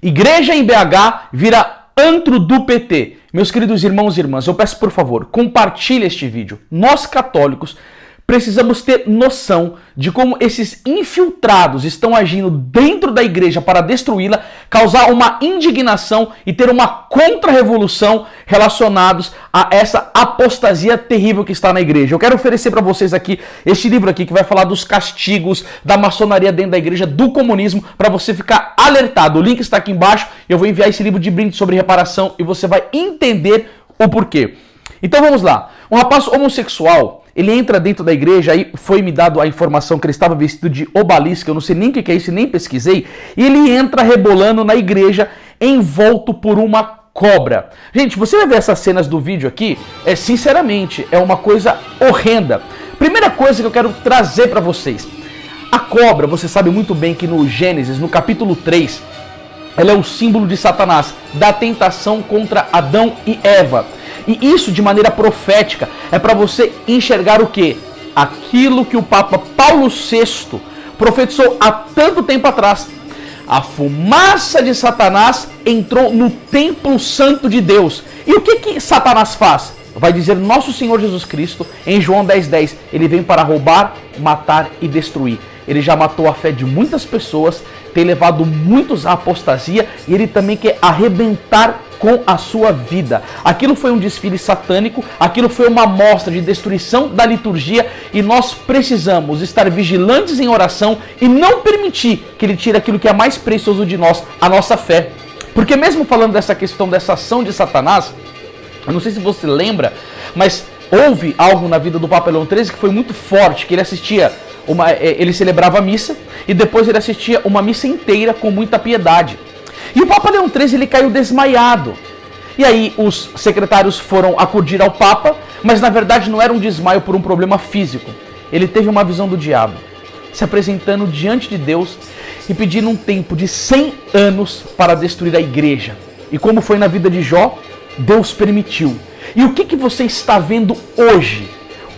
Igreja em BH vira antro do PT. Meus queridos irmãos e irmãs, eu peço por favor, compartilhe este vídeo. Nós católicos precisamos ter noção de como esses infiltrados estão agindo dentro da igreja para destruí-la, causar uma indignação e ter uma contra-revolução relacionados a essa apostasia terrível que está na igreja. Eu quero oferecer para vocês aqui este livro aqui que vai falar dos castigos da maçonaria dentro da igreja, do comunismo, para você ficar alertado. O link está aqui embaixo. Eu vou enviar esse livro de brinde sobre reparação e você vai entender o porquê. Então vamos lá. Um rapaz homossexual, ele entra dentro da igreja, aí foi me dado a informação que ele estava vestido de obalisca, eu não sei nem o que é isso, nem pesquisei, e ele entra rebolando na igreja, envolto por uma cobra. Gente, você vai ver essas cenas do vídeo aqui, sinceramente, é uma coisa horrenda. Primeira coisa que eu quero trazer para vocês, a cobra, você sabe muito bem que no Gênesis, no capítulo 3, ela é o símbolo de Satanás, da tentação contra Adão e Eva. E isso, de maneira profética, é para você enxergar o quê? Aquilo que o Papa Paulo VI profetizou há tanto tempo atrás. A fumaça de Satanás entrou no templo santo de Deus. E o que Satanás faz? Vai dizer nosso Senhor Jesus Cristo em João 10:10. Ele vem para roubar, matar e destruir. Ele já matou a fé de muitas pessoas, tem levado muitos à apostasia e ele também quer arrebentar com a sua vida. Aquilo foi um desfile satânico, aquilo foi uma amostra de destruição da liturgia e nós precisamos estar vigilantes em oração e não permitir que ele tire aquilo que é mais precioso de nós, a nossa fé. Porque mesmo falando dessa questão, dessa ação de Satanás, eu não sei se você lembra, mas houve algo na vida do Papa Leão XIII que foi muito forte, que ele assistia, ele celebrava a missa e depois ele assistia uma missa inteira com muita piedade. E o Papa Leão XIII ele caiu desmaiado. E aí os secretários foram acudir ao Papa, mas na verdade não era um desmaio por um problema físico. Ele teve uma visão do diabo, se apresentando diante de Deus e pedindo um tempo de 100 anos para destruir a igreja. E como foi na vida de Jó, Deus permitiu. E o que você está vendo hoje?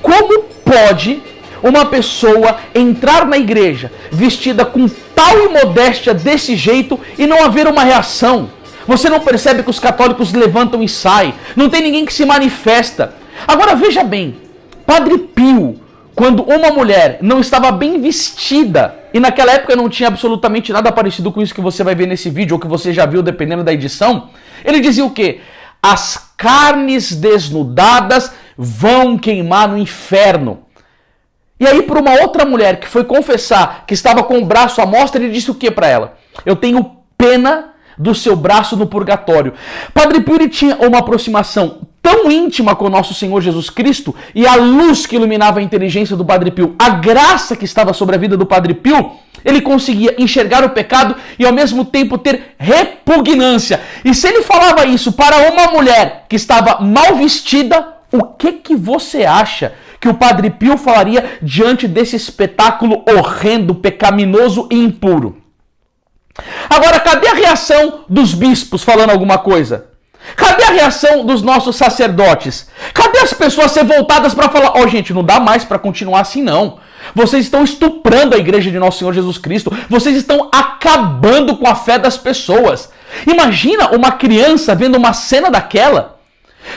Como pode uma pessoa entrar na igreja vestida com tal imodéstia desse jeito e não haver uma reação? Você não percebe que os católicos levantam e saem? Não tem ninguém que se manifesta. Agora veja bem, Padre Pio, quando uma mulher não estava bem vestida, e naquela época não tinha absolutamente nada parecido com isso que você vai ver nesse vídeo, ou que você já viu dependendo da edição, ele dizia o quê? As carnes desnudadas vão queimar no inferno. E aí, para uma outra mulher que foi confessar que estava com o braço à mostra, ele disse o que para ela? Eu tenho pena do seu braço no purgatório. Padre Pio tinha uma aproximação tão íntima com o nosso Senhor Jesus Cristo e a luz que iluminava a inteligência do Padre Pio, a graça que estava sobre a vida do Padre Pio, ele conseguia enxergar o pecado e ao mesmo tempo ter repugnância. E se ele falava isso para uma mulher que estava mal vestida, o que você acha que o Padre Pio falaria diante desse espetáculo horrendo, pecaminoso e impuro? Agora, cadê a reação dos bispos falando alguma coisa? Cadê a reação dos nossos sacerdotes? Cadê as pessoas ser voltadas para falar, gente, não dá mais para continuar assim não. Vocês estão estuprando a igreja de nosso Senhor Jesus Cristo. Vocês estão acabando com a fé das pessoas. Imagina uma criança vendo uma cena daquela.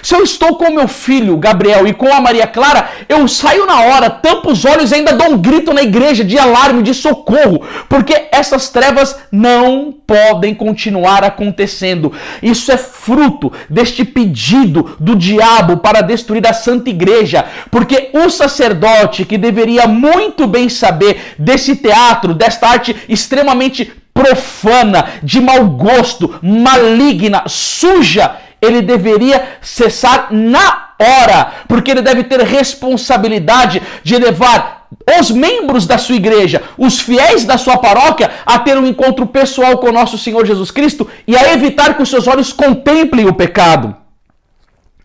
Se eu estou com o meu filho, Gabriel, e com a Maria Clara, eu saio na hora, tampo os olhos e ainda dou um grito na igreja de alarme, de socorro, porque essas trevas não podem continuar acontecendo. Isso é fruto deste pedido do diabo para destruir a Santa Igreja, porque o sacerdote, que deveria muito bem saber desse teatro, desta arte extremamente profana, de mau gosto, maligna, suja, ele deveria cessar na hora, porque ele deve ter responsabilidade de levar os membros da sua igreja, os fiéis da sua paróquia, a ter um encontro pessoal com o nosso Senhor Jesus Cristo e a evitar que os seus olhos contemplem o pecado.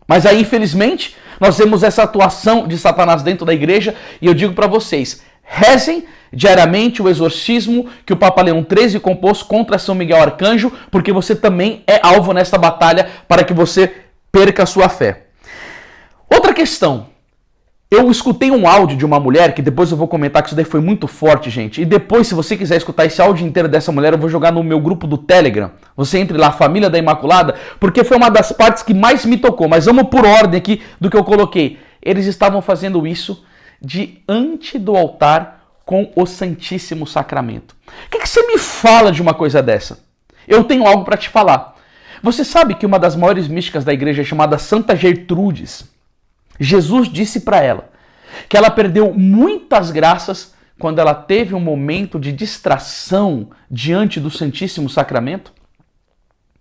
Mas aí, infelizmente, nós vemos essa atuação de Satanás dentro da igreja e eu digo para vocês, rezem diariamente o exorcismo que o Papa Leão XIII compôs contra São Miguel Arcanjo, porque você também é alvo nesta batalha para que você perca a sua fé. Outra questão, Eu escutei um áudio de uma mulher, que depois eu vou comentar que isso daí foi muito forte, gente. E depois, se você quiser escutar esse áudio inteiro dessa mulher, eu vou jogar no meu grupo do Telegram. Você entre lá, Família da Imaculada, porque foi uma das partes que mais me tocou. Mas vamos por ordem aqui do que eu coloquei. Eles estavam fazendo isso diante do altar com o Santíssimo Sacramento. O que você me fala de uma coisa dessa? Eu tenho algo para te falar. Você sabe que uma das maiores místicas da igreja é chamada Santa Gertrudes. Jesus disse para ela que ela perdeu muitas graças quando ela teve um momento de distração diante do Santíssimo Sacramento.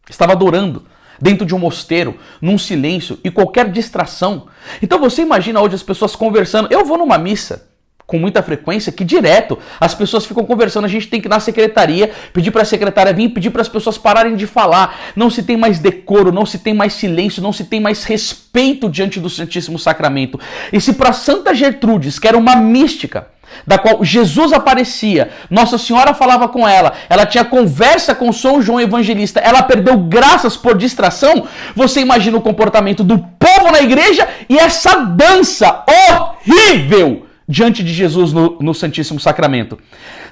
Estava adorando dentro de um mosteiro, num silêncio e qualquer distração. Então você imagina hoje as pessoas conversando. Eu vou numa missa com muita frequência, que direto as pessoas ficam conversando, a gente tem que ir na secretaria, pedir para a secretária vir, pedir para as pessoas pararem de falar, não se tem mais decoro, não se tem mais silêncio, não se tem mais respeito diante do Santíssimo Sacramento. E se para Santa Gertrudes, que era uma mística, da qual Jesus aparecia, Nossa Senhora falava com ela, ela tinha conversa com São João Evangelista, ela perdeu graças por distração, você imagina o comportamento do povo na igreja e essa dança horrível diante de Jesus no Santíssimo Sacramento.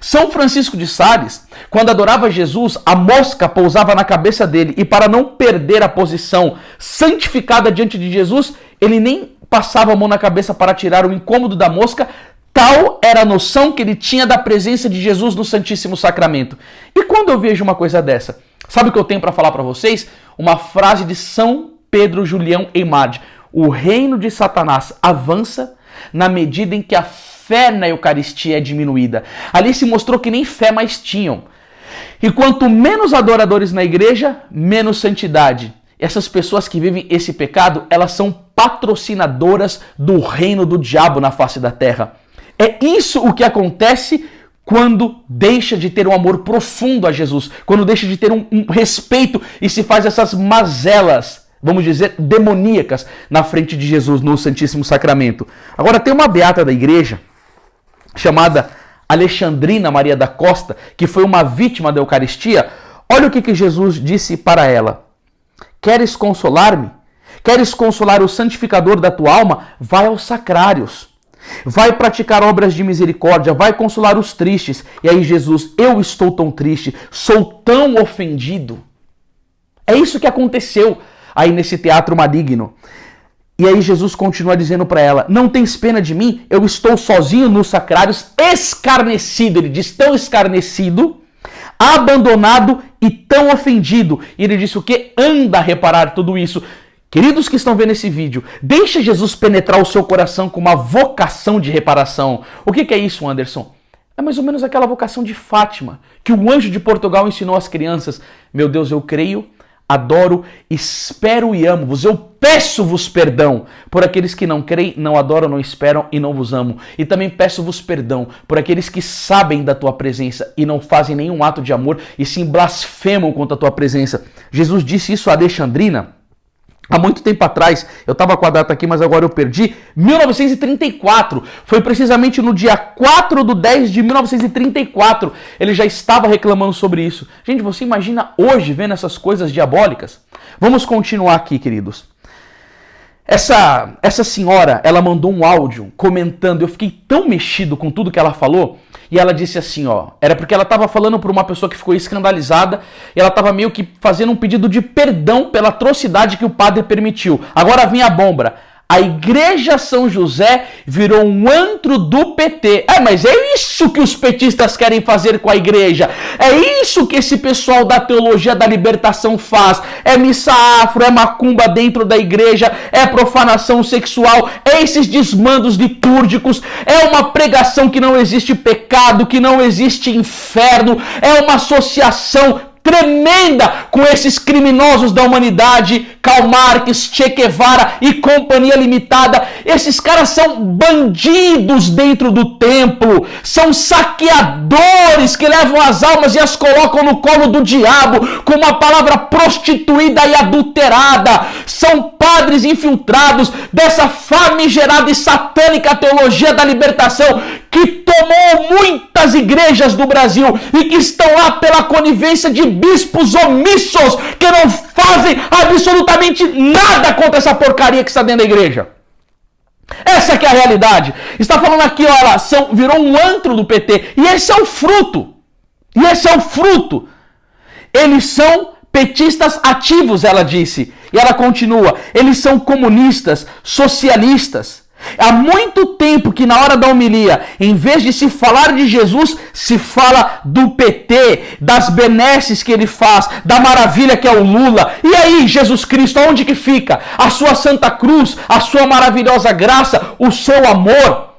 São Francisco de Sales, quando adorava Jesus, a mosca pousava na cabeça dele e para não perder a posição santificada diante de Jesus, ele nem passava a mão na cabeça para tirar o incômodo da mosca, tal era a noção que ele tinha da presença de Jesus no Santíssimo Sacramento. E quando eu vejo uma coisa dessa, sabe o que eu tenho para falar para vocês? Uma frase de São Pedro Julião Eymard: o reino de Satanás avança na medida em que a fé na Eucaristia é diminuída. Ali se mostrou que nem fé mais tinham. E quanto menos adoradores na igreja, menos santidade. Essas pessoas que vivem esse pecado, elas são patrocinadoras do reino do diabo na face da terra. É isso o que acontece quando deixa de ter um amor profundo a Jesus, quando deixa de ter um respeito e se faz essas mazelas, vamos dizer, demoníacas na frente de Jesus no Santíssimo Sacramento. Agora tem uma beata da igreja chamada Alexandrina Maria da Costa, que foi uma vítima da Eucaristia. Olha o que Jesus disse para ela: queres consolar-me? Queres consolar o santificador da tua alma? Vai aos sacrários. Vai praticar obras de misericórdia, vai consolar os tristes. E aí Jesus: eu estou tão triste, sou tão ofendido. É isso que aconteceu aí nesse teatro maligno. E aí Jesus continua dizendo para ela: não tens pena de mim? Eu estou sozinho nos sacrários, escarnecido. Ele diz: tão escarnecido, abandonado e tão ofendido. E ele disse o quê? Anda a reparar tudo isso. Queridos que estão vendo esse vídeo, deixa Jesus penetrar o seu coração com uma vocação de reparação. O que é isso, Anderson? É mais ou menos aquela vocação de Fátima, que o anjo de Portugal ensinou às crianças. Meu Deus, eu creio, adoro, espero e amo-vos. Eu peço-vos perdão por aqueles que não creem, não adoram, não esperam e não vos amo. E também peço-vos perdão por aqueles que sabem da tua presença e não fazem nenhum ato de amor e sim blasfemam contra a tua presença. Jesus disse isso a Alexandrina há muito tempo atrás. Eu estava com a data aqui, mas agora eu perdi. 1934. Foi precisamente no dia 4/10 de 1934. Ele já estava reclamando sobre isso. Gente, você imagina hoje vendo essas coisas diabólicas? Vamos continuar aqui, queridos. Essa senhora, ela mandou um áudio comentando. Eu fiquei tão mexido com tudo que ela falou. E ela disse assim, ó, era porque ela estava falando para uma pessoa que ficou escandalizada e ela estava meio que fazendo um pedido de perdão pela atrocidade que o padre permitiu. Agora vinha a bomba. A Igreja São José virou um antro do PT. Mas é isso que os petistas querem fazer com a igreja. É isso que esse pessoal da teologia da libertação faz. É missa afro, é macumba dentro da igreja, é profanação sexual, é esses desmandos litúrgicos, é uma pregação que não existe pecado, que não existe inferno, é uma associação tremenda com esses criminosos da humanidade, Karl Marx, Che Guevara e Companhia Limitada. Esses caras são bandidos dentro do templo, são saqueadores que levam as almas e as colocam no colo do diabo com uma palavra prostituída e adulterada. São padres infiltrados dessa famigerada e satânica teologia da libertação que tomou muitas igrejas do Brasil e que estão lá pela conivência de bispos omissos que não fazem absolutamente nada contra essa porcaria que está dentro da igreja. Essa que é a realidade. Está falando aqui, olha, virou um antro do PT. E esse é o fruto. E esse é o fruto. Eles são petistas ativos, ela disse. E ela continua. Eles são comunistas, socialistas. Há muito tempo que na hora da homilia, em vez de se falar de Jesus, se fala do PT, das benesses que ele faz, da maravilha que é o Lula. E aí, Jesus Cristo, onde que fica? A sua Santa Cruz, a sua maravilhosa graça, o seu amor,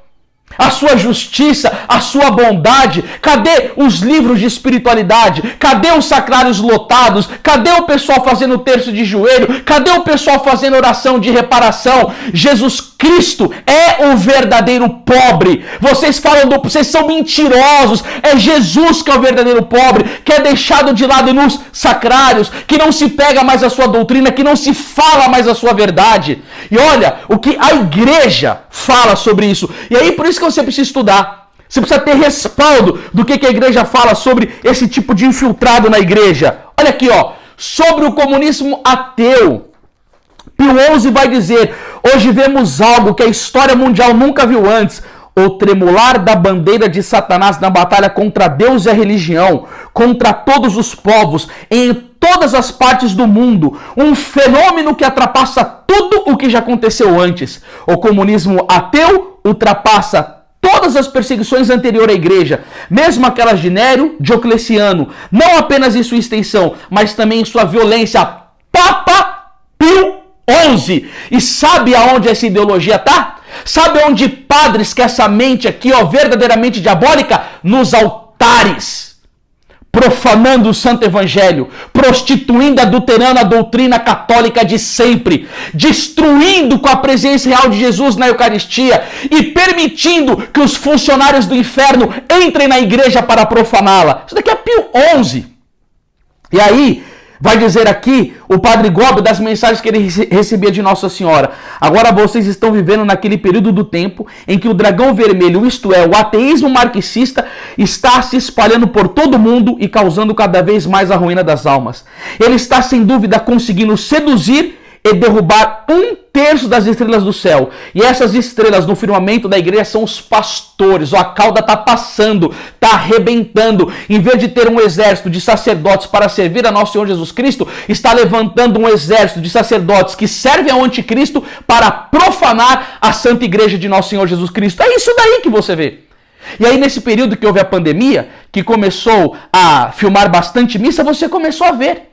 a sua justiça, a sua bondade? Cadê os livros de espiritualidade? Cadê os sacrários lotados? Cadê o pessoal fazendo terço de joelho? Cadê o pessoal fazendo oração de reparação? Jesus Cristo é o verdadeiro pobre. Vocês vocês são mentirosos. É Jesus que é o verdadeiro pobre, que é deixado de lado nos sacrários, que não se pega mais a sua doutrina, que não se fala mais a sua verdade. E olha o que a igreja fala sobre isso. E aí por isso que você precisa estudar. Você precisa ter respaldo do que a igreja fala sobre esse tipo de infiltrado na igreja. Olha aqui, ó, sobre o comunismo ateu. Pio XI vai dizer: hoje vemos algo que a história mundial nunca viu antes. O tremular da bandeira de Satanás na batalha contra Deus e a religião, contra todos os povos, em todas as partes do mundo. Um fenômeno que ultrapassa tudo o que já aconteceu antes. O comunismo ateu ultrapassa todas as perseguições anteriores à igreja, mesmo aquelas de Nério, Diocleciano, não apenas em sua extensão, mas também em sua violência. Papa Pio XI. E sabe aonde essa ideologia está? Sabe onde padres que essa mente aqui, ó, verdadeiramente diabólica? Nos altares, profanando o santo evangelho, prostituindo, adulterando a doutrina católica de sempre, destruindo com a presença real de Jesus na Eucaristia e permitindo que os funcionários do inferno entrem na igreja para profaná-la. Isso daqui é Pio XI. E aí, vai dizer aqui o padre Gobi das mensagens que ele recebia de Nossa Senhora. Agora vocês estão vivendo naquele período do tempo em que o dragão vermelho, isto é, o ateísmo marxista, está se espalhando por todo mundo e causando cada vez mais a ruína das almas. Ele está sem dúvida conseguindo seduzir e derrubar 1/3 das estrelas do céu. E essas estrelas no firmamento da igreja são os pastores. A cauda está passando, está arrebentando. Em vez de ter um exército de sacerdotes para servir a nosso Senhor Jesus Cristo, está levantando um exército de sacerdotes que servem ao anticristo para profanar a santa igreja de nosso Senhor Jesus Cristo. É isso daí que você vê. E aí nesse período que houve a pandemia, que começou a filmar bastante missa, você começou a ver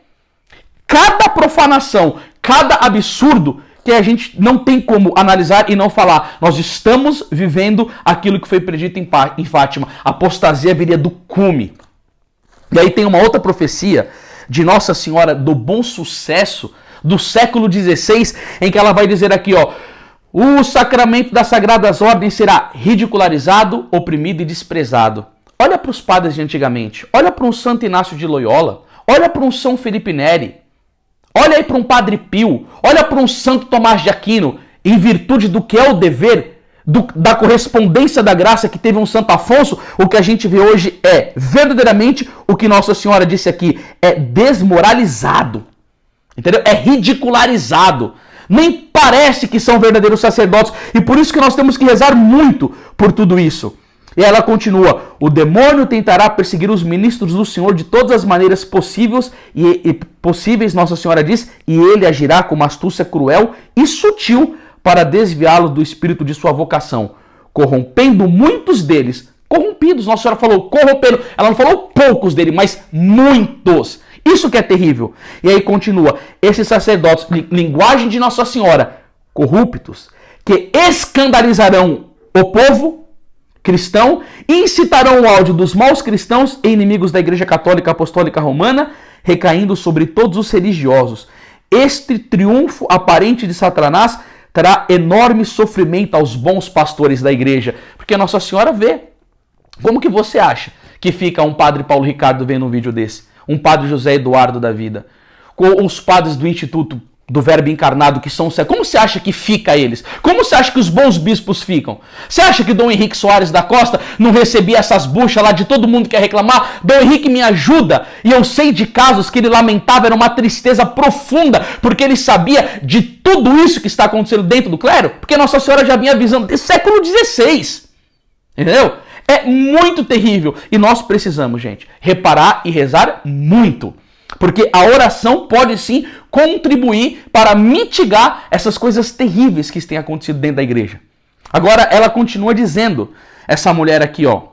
cada profanação, cada absurdo que a gente não tem como analisar e não falar. Nós estamos vivendo aquilo que foi predito em Fátima. A apostasia viria do cume. E aí tem uma outra profecia de Nossa Senhora do Bom Sucesso, do século XVI, em que ela vai dizer aqui, ó: o sacramento das sagradas ordens será ridicularizado, oprimido e desprezado. Olha para os padres de antigamente. Olha para um Santo Inácio de Loyola. Olha para um São Felipe Neri. Olha aí para um Padre Pio, olha para um Santo Tomás de Aquino, em virtude do que é o dever, da correspondência da graça que teve um Santo Afonso. O que a gente vê hoje é verdadeiramente o que Nossa Senhora disse aqui, é desmoralizado, entendeu? É ridicularizado. Nem parece que são verdadeiros sacerdotes, e por isso que nós temos que rezar muito por tudo isso. E ela continua: o demônio tentará perseguir os ministros do Senhor de todas as maneiras possíveis, Nossa Senhora diz, e ele agirá com uma astúcia cruel e sutil para desviá-los do espírito de sua vocação, corrompendo muitos deles. Corrompidos, Nossa Senhora falou corrompendo, ela não falou poucos deles, mas muitos. Isso que é terrível. E aí continua: esses sacerdotes, linguagem de Nossa Senhora, corruptos, que escandalizarão o povo cristão, incitarão o ódio dos maus cristãos e inimigos da Igreja Católica Apostólica Romana, recaindo sobre todos os religiosos. Este triunfo aparente de Satanás trará enorme sofrimento aos bons pastores da Igreja, porque Nossa Senhora vê. Como que você acha que fica um padre Paulo Ricardo vendo um vídeo desse? Um padre José Eduardo da vida? Com os padres do Instituto do Verbo encarnado, que são cegos, como você acha que fica eles? Como você acha que os bons bispos ficam? Você acha que Dom Henrique Soares da Costa não recebia essas buchas lá de todo mundo que quer reclamar? Dom Henrique me ajuda. E eu sei de casos que ele lamentava, era uma tristeza profunda, porque ele sabia de tudo isso que está acontecendo dentro do clero, porque Nossa Senhora já vinha avisando desde o século XVI. Entendeu? É muito terrível. E nós precisamos, gente, reparar e rezar muito. Porque a oração pode sim contribuir para mitigar essas coisas terríveis que têm acontecido dentro da igreja. Agora, ela continua dizendo, essa mulher aqui, ó,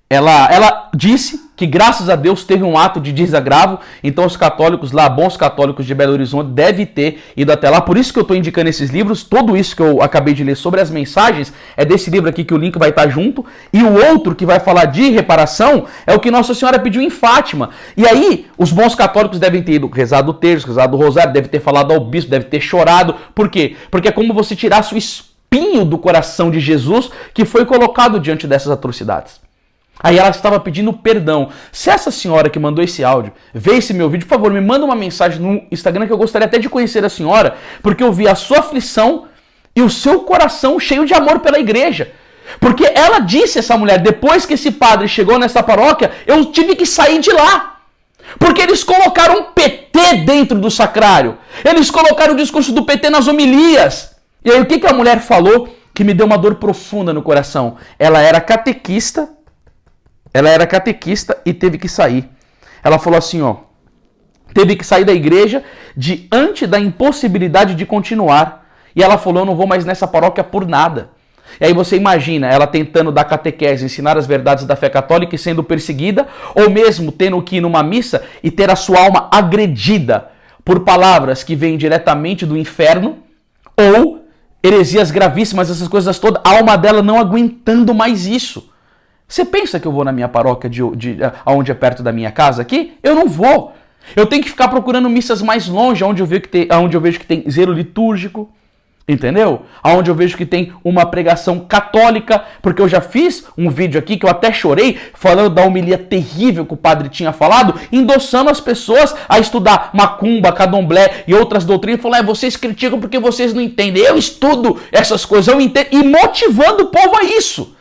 ela disse que graças a Deus teve um ato de desagravo, então os católicos lá, bons católicos de Belo Horizonte, devem ter ido até lá. Por isso que eu estou indicando esses livros, tudo isso que eu acabei de ler sobre as mensagens é desse livro aqui que o link vai estar junto, e o outro que vai falar de reparação é o que Nossa Senhora pediu em Fátima. E aí, os bons católicos devem ter ido rezado o terço, rezado o rosário, devem ter falado ao bispo, devem ter chorado. Por quê? Porque é como você tirasse o espinho do coração de Jesus que foi colocado diante dessas atrocidades. Aí ela estava pedindo perdão. Se essa senhora que mandou esse áudio vê esse meu vídeo, por favor, me manda uma mensagem no Instagram que eu gostaria até de conhecer a senhora, porque eu vi a sua aflição e o seu coração cheio de amor pela igreja. Porque ela disse, essa mulher, depois que esse padre chegou nessa paróquia, eu tive que sair de lá. Porque eles colocaram PT dentro do sacrário. Eles colocaram o discurso do PT nas homilias. E aí o que a mulher falou que me deu uma dor profunda no coração? Ela era catequista e teve que sair. Ela falou assim, ó, teve que sair da igreja diante da impossibilidade de continuar. E ela falou, eu não vou mais nessa paróquia por nada. E aí você imagina ela tentando dar catequese, ensinar as verdades da fé católica e sendo perseguida, ou mesmo tendo que ir numa missa e ter a sua alma agredida por palavras que vêm diretamente do inferno, ou heresias gravíssimas, essas coisas todas, a alma dela não aguentando mais isso. Você pensa que eu vou na minha paróquia onde é perto da minha casa aqui? Eu não vou. Eu tenho que ficar procurando missas mais longe, onde eu vejo que tem zelo litúrgico, entendeu? Onde eu vejo que tem uma pregação católica, porque eu já fiz um vídeo aqui que eu até chorei, falando da homilia terrível que o padre tinha falado, endossando as pessoas a estudar macumba, candomblé e outras doutrinas, falando, vocês criticam porque vocês não entendem. Eu estudo essas coisas, eu entendo, e motivando o povo a isso.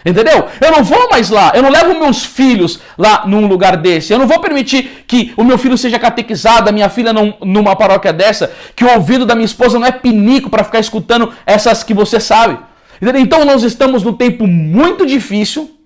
Entendeu? Eu não vou mais lá, eu não levo meus filhos lá num lugar desse, eu não vou permitir que o meu filho seja catequizado, a minha filha numa paróquia dessa, que o ouvido da minha esposa não é pinico para ficar escutando essas que você sabe. Entendeu? Então nós estamos num tempo muito difícil,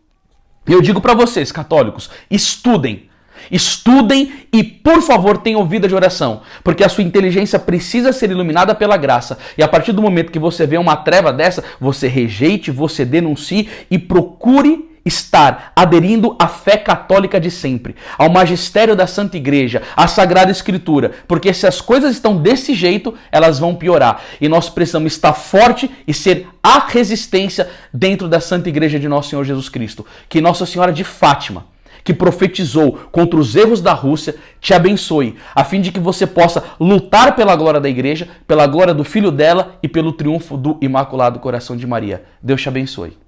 e eu digo para vocês, católicos, estudem. Estudem e, por favor, tenham vida de oração, porque a sua inteligência precisa ser iluminada pela graça. E a partir do momento que você vê uma treva dessa, você rejeite, você denuncie e procure estar aderindo à fé católica de sempre, ao magistério da Santa Igreja, à Sagrada Escritura, porque se as coisas estão desse jeito, elas vão piorar. E nós precisamos estar forte e ser a resistência dentro da Santa Igreja de Nosso Senhor Jesus Cristo. Que Nossa Senhora de Fátima, que profetizou contra os erros da Rússia, te abençoe, a fim de que você possa lutar pela glória da igreja, pela glória do Filho dela e pelo triunfo do Imaculado Coração de Maria. Deus te abençoe.